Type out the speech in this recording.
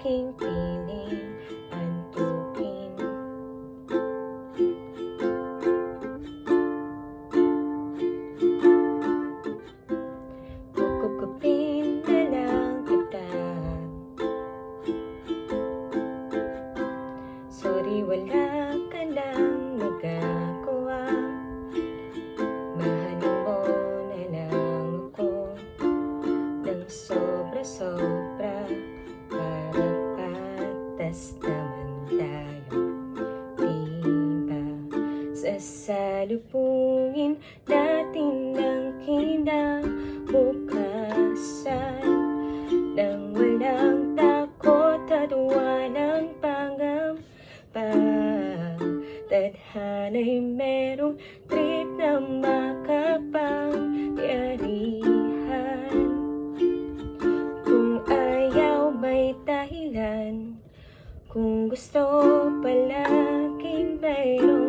aking piling antukin. Kukupin na lang kita. Sorry, wala ka lang magagawa. Mahalin mo na lang ako ng sobra-sobra, para patas naman tayo, diba? Sasalubungin natin ang kinabukasan nang walang takot at walang pangamba. Tadhana'y merong trip na makapangyarihan. Kung ayaw may dahilan, kung gusto palaging mayroong